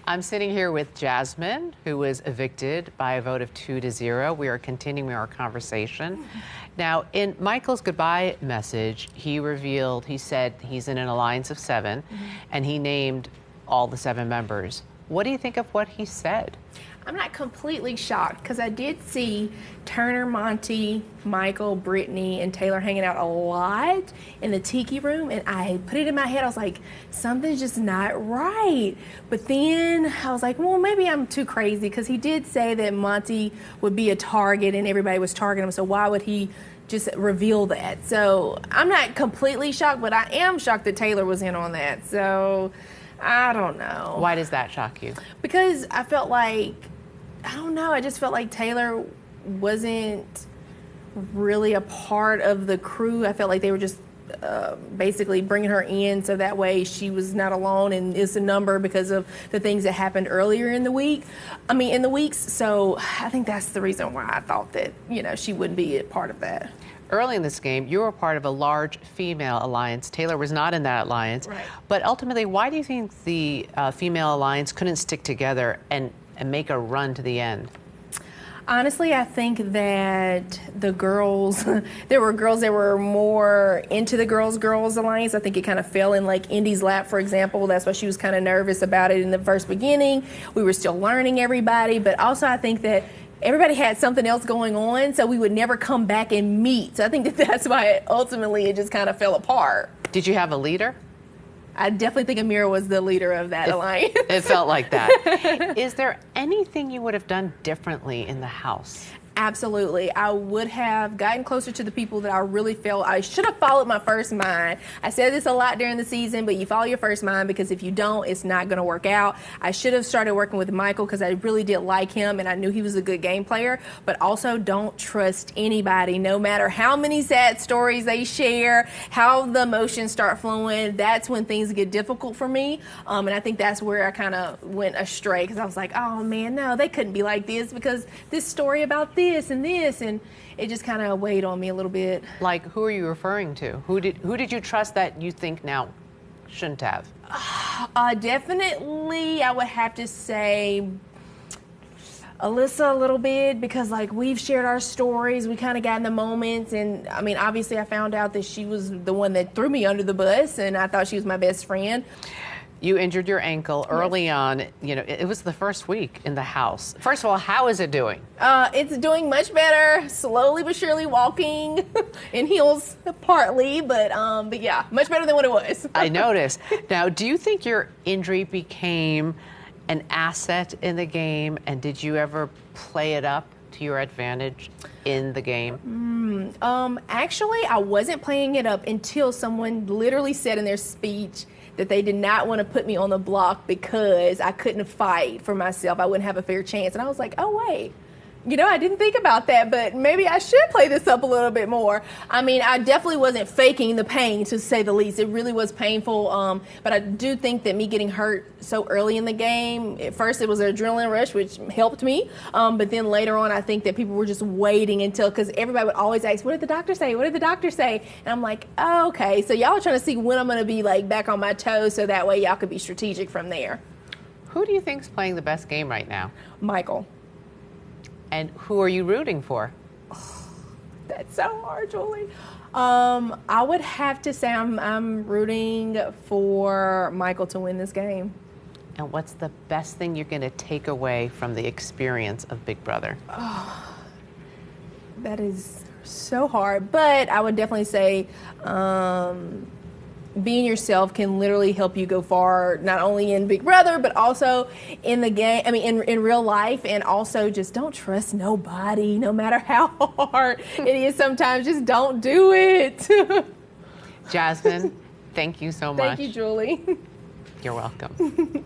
I'm sitting here with Jasmine, who was evicted by a vote of 2-0. We are continuing our conversation. Now, in Michael's goodbye message, he said he's in an alliance of 7, and he named all the 7 members. What do you think of what he said? I'm not completely shocked because I did see Turner, Monty, Michael, Brittany, and Taylor hanging out a lot in the tiki room, and I put it in my head. I was like, something's just not right. But then I was like, well, maybe I'm too crazy because he did say that Monty would be a target and everybody was targeting him, so why would he just reveal that? So I'm not completely shocked, but I am shocked that Taylor was in on that. So I don't know. Why does that shock you? Because I felt like, I don't know, I just felt like Taylor wasn't really a part of the crew. I felt like they were just basically bringing her in so that way she was not alone and is a number because of the things that happened earlier in the weeks. So I think that's the reason why I thought that, she wouldn't be a part of that. Early in this game, you were part of a large female alliance. Taylor was not in that alliance. Right. But ultimately, why do you think the female alliance couldn't stick together and make a run to the end? Honestly, I think that the girls, there were girls that were more into the girls alliance. I think it kind of fell in like Indy's lap, for example. That's why she was kind of nervous about it in the first beginning. We were still learning everybody, but also I think that everybody had something else going on, so we would never come back and meet. So I think that's why ultimately it just kind of fell apart. Did you have a leader? I definitely think Amira was the leader of that alliance. It felt like that. Is there anything you would have done differently in the house? Absolutely. I would have gotten closer to the people that I really felt I should have followed my first mind. I said this a lot during the season, but you follow your first mind because if you don't, it's not going to work out. I should have started working with Michael because I really did like him and I knew he was a good game player, but also don't trust anybody, no matter how many sad stories they share, how the emotions start flowing. That's when things get difficult for me. And I think that's where I kind of went astray because I was like, oh man, no, they couldn't be like this because this story about this and it just kind of weighed on me a little bit. Like, who are you referring to? Who did you trust that you think now shouldn't have? Definitely, I would have to say Alyssa a little bit because like we've shared our stories, we kind of got in the moments, and I mean obviously I found out that she was the one that threw me under the bus and I thought she was my best friend. You injured your ankle early on. It was the first week in the house. First of all, how is it doing? It's doing much better, slowly but surely walking in heels partly, but yeah, much better than what it was. I noticed. Now, do you think your injury became an asset in the game, and did you ever play it up to your advantage in the game? Actually, I wasn't playing it up until someone literally said in their speech that they did not want to put me on the block because I couldn't fight for myself. I wouldn't have a fair chance. And I was like, oh, wait. I didn't think about that, but maybe I should play this up a little bit more. I mean, I definitely wasn't faking the pain, to say the least. It really was painful, but I do think that me getting hurt so early in the game, at first it was an adrenaline rush, which helped me, but then later on I think that people were just waiting until, because everybody would always ask, what did the doctor say? What did the doctor say? And I'm like, oh, okay, so y'all are trying to see when I'm going to be like back on my toes so that way y'all could be strategic from there. Who do you think's playing the best game right now? Michael. And who are you rooting for? Oh, that's so hard, Julie. I would have to say I'm rooting for Michael to win this game. And what's the best thing you're going to take away from the experience of Big Brother? Oh, that is so hard. But I would definitely say being yourself can literally help you go far, not only in Big Brother, but also in the game, in real life, and also just don't trust nobody, no matter how hard it is sometimes, just don't do it. Jasmine, thank you so much. Thank you, Julie. You're welcome.